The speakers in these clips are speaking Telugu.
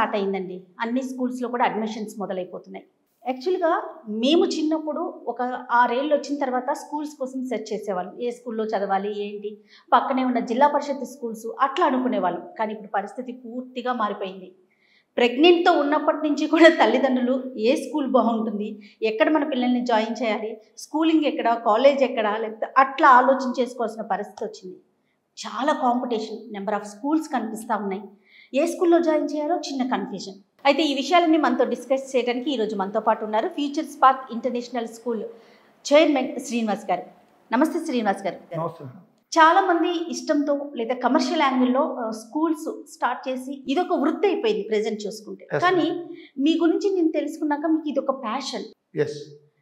స్టార్ట్ అయిందండి. అన్ని స్కూల్స్లో కూడా అడ్మిషన్స్ మొదలైపోతున్నాయి. యాక్చువల్గా మేము చిన్నప్పుడు ఒక 6 ఏళ్ళు వచ్చిన తర్వాత స్కూల్స్ కోసం సెర్చ్ చేసేవాళ్ళం. ఏ స్కూల్లో చదవాలి ఏంటి, పక్కనే ఉన్న జిల్లా పరిషత్ స్కూల్స్ అట్లా అనుకునేవాళ్ళం. కానీ ఇప్పుడు పరిస్థితి పూర్తిగా మారిపోయింది. ప్రెగ్నెంట్తో ఉన్నప్పటి నుంచి కూడా తల్లిదండ్రులు ఏ స్కూల్ బాగుంటుంది, ఎక్కడ మన పిల్లల్ని జాయిన్ చేయాలి, స్కూలింగ్ ఎక్కడ, కాలేజ్ ఎక్కడ, లేకపోతే అట్లా ఆలోచన చేసుకోవాల్సిన పరిస్థితి వచ్చింది. చాలా కాంపిటీషన్, నెంబర్ ఆఫ్ స్కూల్స్ కనిపిస్తూ ఉన్నాయి. ఏ స్కూల్లో జాయిన్ చేయాలో చిన్న కన్ఫ్యూజన్. అయితే ఈ విషయాలన్నీ మనతో డిస్కస్ చేయడానికి ఈరోజు మనతో పాటు ఉన్నారు future spark international school chairman Srinivas గారు. నమస్తే శ్రీనివాస్ గారు. చాలా మంది ఇష్టంతో లేదా కమర్షియల్ యాంగిల్లో స్కూల్స్ స్టార్ట్ చేసి ఇదొక వృత్తి అయిపోయింది ప్రెజెంట్ చూసుకుంటే. కానీ మీ గురించి నేను తెలుసుకున్నాక మీకు ఇదొక ప్యాషన్.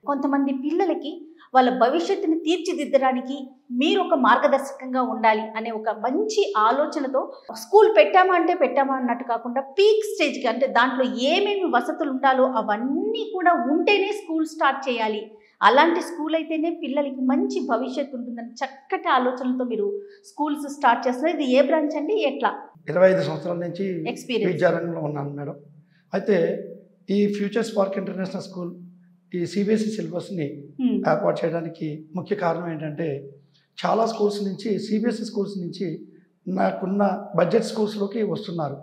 కొంతమంది పిల్లలకి వాళ్ళ భవిష్యత్తుని తీర్చిదిద్దడానికి మీరు ఒక మార్గదర్శకంగా ఉండాలి అనే ఒక మంచి ఆలోచనతో స్కూల్ పెట్టామా అన్నట్టు కాకుండా పీక్ స్టేజ్కి, అంటే దాంట్లో ఏమేమి వసతులు ఉండాలో అవన్నీ కూడా ఉంటేనే స్కూల్ స్టార్ట్ చేయాలి, అలాంటి స్కూల్ అయితేనే పిల్లలకి మంచి భవిష్యత్తు ఉంటుందని చక్కటి ఆలోచనలతో మీరు స్కూల్స్ స్టార్ట్ చేస్తున్నారు. ఇది ఏ బ్రాంచ్ అండి, ఎట్లా? 25 సంవత్సరాల నుంచి ఎక్స్పీరియన్స్ విద్యారంగంలో ఉన్నాను మేడం. అయితే ఈ ఫ్యూచర్ స్పార్క్ ఇంటర్నేషనల్ స్కూల్ ఈ సిబిఎస్ఈ సిలబస్ని ఏర్పాటు చేయడానికి ముఖ్య కారణం ఏంటంటే, చాలా స్కూల్స్ నుంచి సిబిఎస్ఈ స్కూల్స్ నుంచి నాకున్న బడ్జెట్ స్కూల్స్లోకి వస్తున్నారు.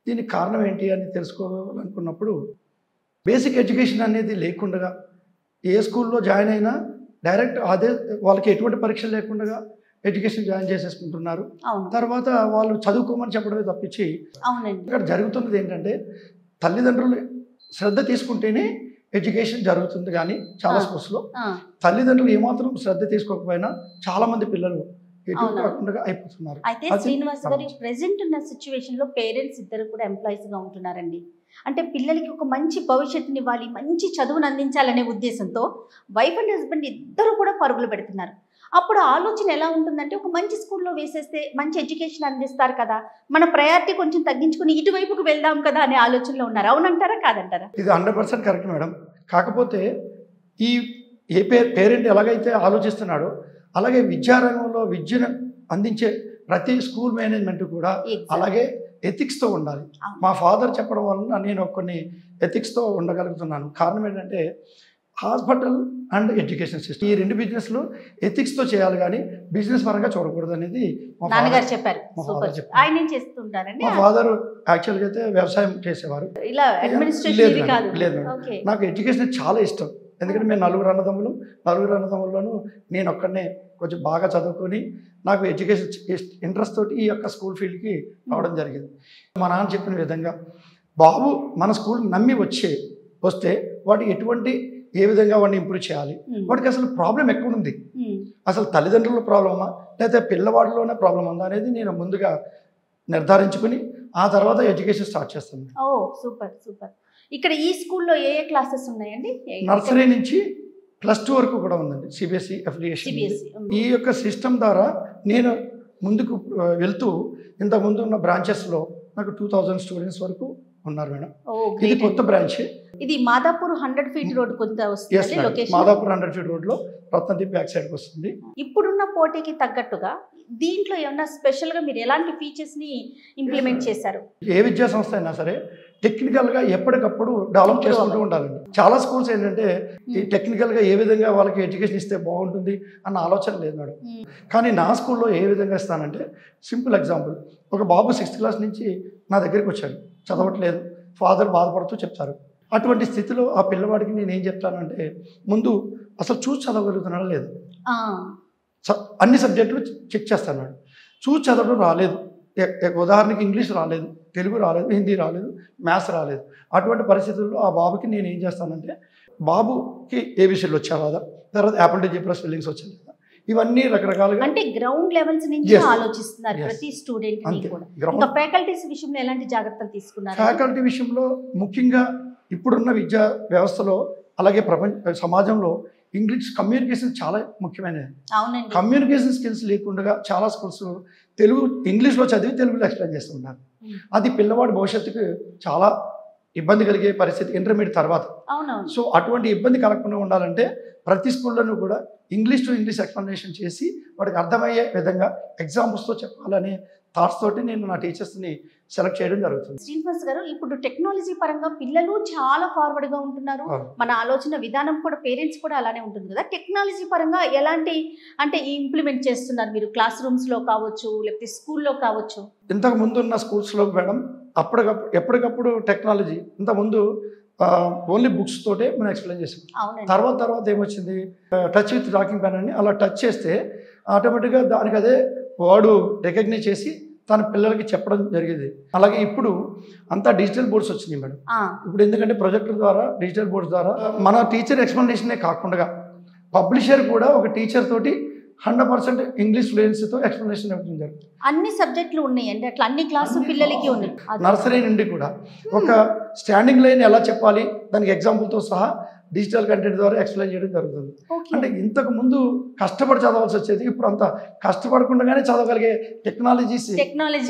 దీనికి కారణం ఏంటి అని తెలుసుకోవాలనుకున్నప్పుడు, బేసిక్ ఎడ్యుకేషన్ అనేది లేకుండా ఏ స్కూల్లో జాయిన్ అయినా డైరెక్ట్ అదే వాళ్ళకి ఎటువంటి పరీక్షలు లేకుండా ఎడ్యుకేషన్ జాయిన్ చేసేసుకుంటున్నారు. తర్వాత వాళ్ళు చదువుకోమని చెప్పడమే తప్పించి ఇక్కడ జరుగుతున్నది ఏంటంటే, తల్లిదండ్రులు శ్రద్ధ తీసుకుంటేనే ఎడ్యుకేషన్ జరుగుతుంది. కానీ చాలా స్కూల్స్లో తల్లిదండ్రులు ఏమాత్రం శ్రద్ధ తీసుకోకపోయినా చాలా మంది పిల్లలు ఎటు కాకుండా అయిపోతున్నారు. అయితే శ్రీనివాస్ గారు, ప్రెసెంట్ ఉన్న సిచ్యువేషన్లో పేరెంట్స్ ఇద్దరు కూడా ఎంప్లాయీస్గా ఉంటున్నారండి. అంటే పిల్లలకి ఒక మంచి భవిష్యత్తుని ఇవ్వాలి, మంచి చదువును అందించాలనే ఉద్దేశంతో వైఫ్ అండ్ హస్బెండ్ ఇద్దరు కూడా పరుగులు పెడుతున్నారు. అప్పుడు ఆలోచన ఎలా ఉంటుందంటే, ఒక మంచి స్కూల్లో వేసేస్తే మంచి ఎడ్యుకేషన్ అందిస్తారు కదా, మన ప్రయారిటీ కొంచెం తగ్గించుకుని ఇటువైపుకు వెళ్దాం కదా అనే ఆలోచనలో ఉన్నారు. అవునంటారా కాదంటారా? ఇది 100% కరెక్ట్ మేడం. కాకపోతే ఈ పేరెంట్ ఎలాగైతే ఆలోచిస్తున్నాడో అలాగే విద్యారంగంలో విద్యను అందించే ప్రతి స్కూల్ మేనేజ్మెంట్ కూడా అలాగే ఎథిక్స్తో ఉండాలి. మా ఫాదర్ చెప్పడం వలన నేను కొన్ని ఎథిక్స్తో ఉండగలుగుతున్నాను. కారణం ఏంటంటే, హాస్పిటల్ అండ్ ఎడ్యుకేషన్ సిస్టమ్ ఈ రెండు బిజినెస్లు ఎథిక్స్తో చేయాలి, కానీ బిజినెస్ పరంగా చూడకూడదు అనేది నాన్నగారు చెప్పారు. ఆయన ఏం చేస్తుంటారండి? మా ఫాదర్ యాక్చువల్గా అయితే వ్యవసాయం చేసేవారు. లేదు, నాకు ఎడ్యుకేషన్ చాలా ఇష్టం. ఎందుకంటే మేము నలుగురు అన్నదమ్ములను నేను ఒక్కడనే కొంచెం బాగా చదువుకొని నాకు ఎడ్యుకేషన్ ఇంట్రెస్ట్ తోటి ఈ యొక్క స్కూల్ ఫీల్డ్కి రావడం జరిగింది. మా నాన్న చెప్పిన విధంగా, బాబు మన స్కూల్ నమ్మి వస్తే వాటికి ఏ విధంగా వాడిని ఇంప్రూవ్ చేయాలి, వాడికి అసలు ప్రాబ్లం ఎక్కడుంది, అసలు తల్లిదండ్రుల ప్రాబ్లమా లేదా పిల్లవాడిలోనే ప్రాబ్లం ఉందా అనేది నేను ముందుగా నిర్ధారించుకుని ఆ తర్వాత ఎడ్యుకేషన్ స్టార్ట్ చేస్తాను. ఓ సూపర్ సూపర్. ఇక్కడ ఈ స్కూల్లో ఏ క్లాసెస్ ఉన్నాయండి? నర్సరీ నుంచి +2 వరకు కూడా ఉందండి సిబిఎస్ఈ అఫిలియేషన్. ఈ యొక్క సిస్టమ్ ద్వారా నేను ముందుకు వెళ్తూ ఇంతకుముందు ఉన్న బ్రాంచెస్లో నాకు 2000 స్టూడెంట్స్ వరకు ఉన్నారు మేడం. ఇది కొత్త బ్రాంచ్. ఇది మాదాపూర్ 100 ఫీట్ రోడ్ కొంత వస్తుంది లొకేషన్. మాదాపూర్ 100 ఫీట్ రోడ్లో రత్నదీప్ బ్యాక్ సైడ్కి వస్తుంది. ఇప్పుడున్న పోటీకి తగ్గట్టుగా దీంట్లో ఏమన్నా స్పెషల్గా మీరు ఎలాంటి ఫీచర్స్ని ఇంప్లిమెంట్ చేశారు? ఏ విద్యా సంస్థ అయినా సరే టెక్నికల్గా ఎప్పటికప్పుడు డెవలప్ చేసుకుంటూ ఉండాలండి. చాలా స్కూల్స్ ఏంటంటే ఈ టెక్నికల్గా ఏ విధంగా వాళ్ళకి ఎడ్యుకేషన్ ఇస్తే బాగుంటుంది అన్న ఆలోచన లేదు మేడం. కానీ నా స్కూల్లో ఏ విధంగా ఇస్తానంటే, సింపుల్ ఎగ్జాంపుల్, ఒక బాబు 6th క్లాస్ నుంచి నా దగ్గరికి వచ్చాడు, చదవట్లేదు, ఫాదర్ బాధపడుతూ చెప్తారు. అటువంటి స్థితిలో ఆ పిల్లవాడికి నేను ఏం చెప్తానంటే, ముందు అసలు చూసి చదవగలుగుతున్నాడా లేదు, అన్ని సబ్జెక్టులు చెక్ చేస్తాను. చూసి చదవడం రాలేదు, ఉదాహరణకి ఇంగ్లీష్ రాలేదు, తెలుగు రాలేదు, హిందీ రాలేదు, మ్యాథ్స్ రాలేదు. అటువంటి పరిస్థితుల్లో ఆ బాబుకి నేను ఏం చేస్తానంటే, బాబుకి ఏబిసిలు వచ్చేవాదా, తర్వాత apple to Z plus spellings వచ్చేది, ఇవన్నీ రకరకాలుగా అంటే గ్రౌండ్ లెవెల్స్ నుంచి ఆలోచిస్తున్నారు ప్రతి స్టూడెంట్ ని కూడా. ఇంకా ఫ్యాకల్టీస్ విషయంలో ఎలాంటి జాగ్రత్తలు తీసుకున్నారు? ఫ్యాకల్టీ విషయంలో ముఖ్యంగా ఇప్పుడున్న విద్యా వ్యవస్థలో అలాగే సమాజంలో ఇంగ్లీష్ కమ్యూనికేషన్ చాలా ముఖ్యమైనది. కమ్యూనికేషన్ స్కిల్స్ లేకుండా చాలా స్కూల్స్ ఇంగ్లీష్లో చదివి తెలుగులో ఎక్స్ప్లెయిన్ చేస్తున్నారు. అది పిల్లవాడి భవిష్యత్తుకు చాలా ఇబ్బంది కలిగే పరిస్థితి ఇంటర్మీడియట్ తర్వాత. సో అటువంటి ఇబ్బంది కలగకుండా ఉండాలంటే ప్రతి స్కూల్లోనూ కూడా ఇంగ్లీష్ టు ఇంగ్లీష్ ఎక్స్ప్లెనేషన్ చేసి వాడికి అర్థమయ్యే విధంగా ఎగ్జాంపుల్స్తో చెప్పాలనే థాట్స్ తోటి నేను నా టీచర్స్ని సెలెక్ట్ చేయడం జరుగుతుంది. శ్రీనివాస్ గారు, ఇప్పుడు టెక్నాలజీ పరంగా పిల్లలు చాలా ఫార్వర్డ్గా ఉంటున్నారు. మన ఆలోచన విధానం కూడా పేరెంట్స్ కూడా అలానే ఉంటుంది కదా. టెక్నాలజీ పరంగా ఎలాంటి అంటే ఇంప్లిమెంట్ చేస్తున్నారు మీరు? క్లాస్ రూమ్స్లో కావచ్చు, లేకపోతే స్కూల్లో కావచ్చు. ఇంతకు ముందు ఉన్న స్కూల్స్లో మేడం ఎప్పటికప్పుడు టెక్నాలజీ, ఇంతకుముందు ఓన్లీ బుక్స్ తోటే మనం ఎక్స్ప్లెయిన్ చేసాం. తర్వాత ఏమొచ్చింది, టచ్ విత్ టాకింగ్ పెన్ అని. అలా టచ్ చేస్తే ఆటోమేటిక్గా దానికి అదే వాడు రికగ్నైజ్ చేసి తన పిల్లలకి చెప్పడం జరిగేది. అలాగే ఇప్పుడు అంతా డిజిటల్ బోర్డ్స్ వచ్చినాయి మేడం. ఇప్పుడు ఎందుకంటే ప్రొజెక్టర్ ద్వారా, డిజిటల్ బోర్డ్స్ ద్వారా మన టీచర్ ఎక్స్ప్లెనేషనే కాకుండా పబ్లిషర్ కూడా ఒక టీచర్ తోటి 100% ఇంగ్లీష్ ఫ్లూయెన్సీతో ఎక్స్ప్లెనేషన్ ఇవ్వడం జరుగుతుంది. అన్ని సబ్జెక్టులు ఉన్నాయి అంటే అట్లా అన్ని క్లాసు పిల్లలకి ఉన్నాయి. నర్సరీ నుండి కూడా ఒక స్టాండింగ్ లైన్ ఎలా చెప్పాలి దానికి ఎగ్జాంపుల్తో సహా డిజిటల్ కంటెంట్ ద్వారా ఎక్స్ప్లెయిన్ చేయడం జరుగుతుంది. అంటే ఇంతకు ముందు కష్టపడి చదవాల్సి వచ్చేది, ఇప్పుడు అంత కష్టపడకుండానే చదవగలిగే టెక్నాలజీ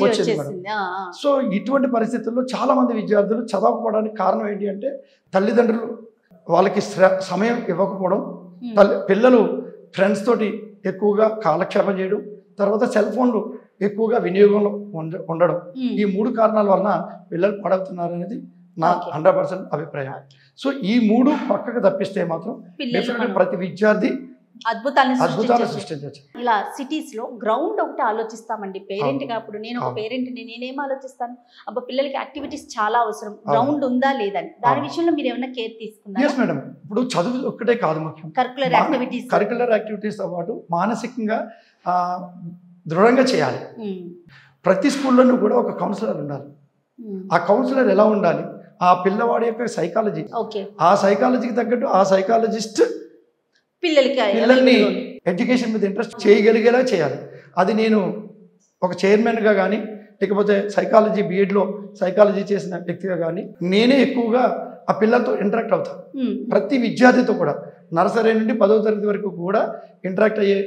వచ్చింది మేడం. సో ఇటువంటి పరిస్థితుల్లో చాలా మంది విద్యార్థులు చదవకపోవడానికి కారణం ఏంటి అంటే తల్లిదండ్రులు వాళ్ళకి సమయం ఇవ్వకపోవడం, పిల్లలు ఫ్రెండ్స్ తోటి ఎక్కువగా కాలక్షేపం చేయడం, తర్వాత సెల్ ఫోన్లు ఎక్కువగా వినియోగంలో ఉండడం. ఈ 3 కారణాల వలన పిల్లలు పాడవుతున్నారు అనేది నా 100% అభిప్రాయం. సో ఈ 3 పక్కకు తప్పిస్తే మాత్రం ప్రతి విద్యార్థి అద్భుతాలు సృష్టించవచ్చు. ఇలా సిటీస్ లో గ్రౌండ్ ఒకటి ఆలోచిస్తామండి పేరెంట్ గా. అప్పుడు నేను ఒక పేరెంట్ ని, నేనేం ఆలోచిస్తాను, అబ్బా పిల్లలకి యాక్టివిటీస్ చాలా అవసరం, గ్రౌండ్ ఉందా లేదని. దాని విషయంలో మీరు ఏమైనా కేర్ తీసుకున్నారా? మేడం, ఇప్పుడు చదువు ఒక్కటే కాదు ముఖ్యం, కరికులర్ యాక్టివిటీస్ తో పాటు మానసికంగా దృఢంగా చేయాలి. ప్రతి స్కూల్లోనూ కూడా ఒక కౌన్సిలర్ ఉండాలి. ఆ కౌన్సిలర్ ఎలా ఉండాలి, ఆ పిల్లవాడి యొక్క సైకాలజీ, ఆ సైకాలజీకి తగ్గట్టు ఆ సైకాలజిస్ట్ పిల్లల్ని ఎడ్యుకేషన్ మీద ఇంట్రెస్ట్ చేయగలిగేలా చేయాలి. అది నేను ఒక చైర్మన్గా కానీ, లేకపోతే సైకాలజీ బిఎడ్లో సైకాలజీ చేసిన వ్యక్తిగా కానీ నేనే ఎక్కువగా ఆ పిల్లలతో ఇంటరాక్ట్ అవుతాను. ప్రతి విద్యార్థితో కూడా నర్సరీ నుండి 10వ తరగతి వరకు కూడా ఇంటరాక్ట్ అయ్యే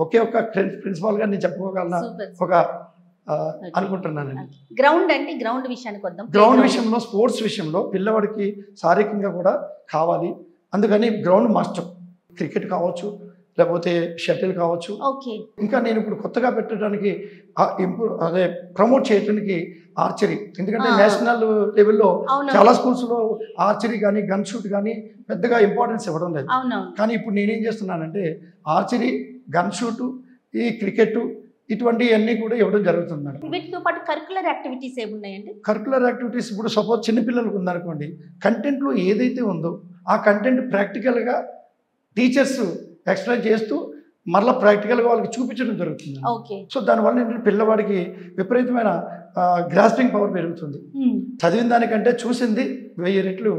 ఒకే ఒక్క ప్రిన్సిపాల్గా నేను చెప్పుకోగలను ఒక అనుకుంటున్నానండి. గ్రౌండ్ అంటే గ్రౌండ్ విషయానికి వద్దాం. గ్రౌండ్ విషయంలో, స్పోర్ట్స్ విషయంలో పిల్లవాడికి శారీరకంగా కూడా కావాలి. అందుకని గ్రౌండ్ మస్ట్. క్రికెట్ కావచ్చు, లేకపోతే షటిల్ కావచ్చు. ఇంకా నేను ఇప్పుడు కొత్తగా పెట్టడానికి ప్రమోట్ చేయడానికి ఆర్చరీ, ఎందుకంటే నేషనల్ లెవెల్లో చాలా స్కూల్స్లో ఆర్చరీ కానీ గన్ షూట్ కానీ పెద్దగా ఇంపార్టెన్స్ ఇవ్వడం లేదు. కానీ ఇప్పుడు నేనేం చేస్తున్నానంటే ఆర్చరీ, గన్ షూట్, ఈ క్రికెట్ ఇటువంటివన్నీ కూడా ఇవ్వడం జరుగుతుంది మేడం. వీటితో పాటు కరికులర్ యాక్టివిటీస్ ఏమున్నాయండి? కరికులర్ యాక్టివిటీస్ ఇప్పుడు సపోజ్ చిన్నపిల్లలకు ఉందనుకోండి, కంటెంట్లో ఏదైతే ఉందో ఆ కంటెంట్ ప్రాక్టికల్గా టీచర్స్ ఎక్స్ప్లెయిన్ చేస్తూ మరలా ప్రాక్టికల్గా వాళ్ళకి చూపించడం జరుగుతుంది. సో దానివల్ల ఏంటంటే పిల్లవాడికి విపరీతమైన గ్రాస్పింగ్ పవర్ పెరుగుతుంది. చదివిన దానికంటే చూసింది 1000 రెట్లు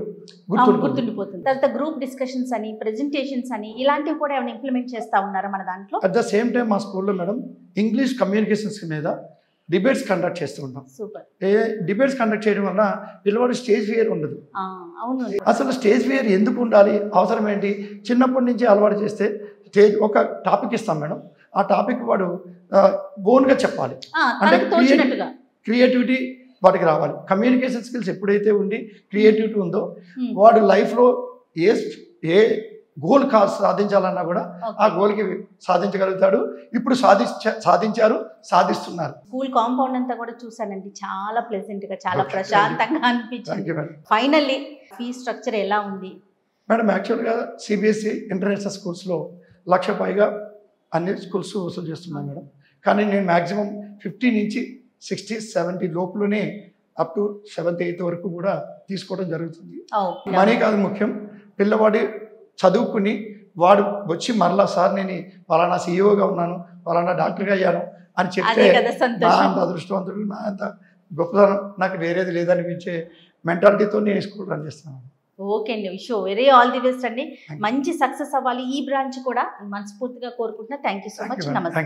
గుర్తుండిపోతుంది. తర్వాత గ్రూప్ డిస్కషన్స్ అని, ప్రెజెంటేషన్స్ అని ఇలాంటివి కూడా ఏమైనా ఇంప్లిమెంట్ చేస్తా ఉన్నారా మన దాంట్లో? అట్ ద సేమ్ టైం మా స్కూల్లో మేడం ఇంగ్లీష్ కమ్యూనికేషన్స్ మీద డిబేట్స్ కండక్ట్ చేస్తూ ఉంటాం. డిబేట్స్ కండక్ట్ చేయడం వల్ల పిల్లవాడు స్టేజ్ ఫియర్ ఉండదు. అసలు స్టేజ్ ఫియర్ ఎందుకు ఉండాలి, అవసరం ఏంటి? చిన్నప్పటి నుంచి అలవాటు చేస్తే ఒక టాపిక్ ఇస్తాం మేడం, ఆ టాపిక్ వాడు ఓన్గా చెప్పాలి. అంటే క్రియేటివిటీ వాడికి రావాలి. కమ్యూనికేషన్ స్కిల్స్ ఎప్పుడైతే ఉండి క్రియేటివిటీ ఉందో వాడు లైఫ్లో ఏ గోల్ సాధించాలన్నా కూడా ఆ గోల్కి సాధించగలుగుతాడు. ఇప్పుడు సాధిస్తున్నారు. స్కూల్ కాంపౌండ్ అంతా కూడా చూసానండి, చాలా ప్లెజెంట్ గా, చాలా ప్రశాంతంగా అనిపించింది. ఫైనల్లీ ఫీ స్ట్రక్చర్ ఎలా ఉంది మేడం? యాక్చువల్గా సిబిఎస్ఈ ఇంటర్నేషనల్ స్కూల్స్లో 1,00,000 పైగా అన్ని స్కూల్స్ వసూలు చేస్తున్నాను మేడం. కానీ నేను మ్యాక్సిమం 50 నుంచి 60-70 లోపులోనే అప్ టు 7th 8th వరకు కూడా తీసుకోవడం జరుగుతుంది. మనీ కాదు ముఖ్యం, పిల్లవాడి చదువుకుని వాడు వచ్చి మరలా సార్ నేను పలానా సీఈఓగా ఉన్నాను, పలానా డాక్టర్గా అయ్యాను అని చెప్తే నా అంత అదృష్టవంతుడు, నా అంత గొప్పతనం నాకు వేరేది లేదనిపించే మెంటాలిటీతో నేను స్కూల్ రన్ చేస్తున్నాను. ఓకే అండి, wish very all the best అండి. మంచి సక్సెస్ అవ్వాలి ఈ బ్రాంచ్ కూడా మనస్ఫూర్తిగా కోరుకుంటున్నా. Thank you so much. నమస్తే.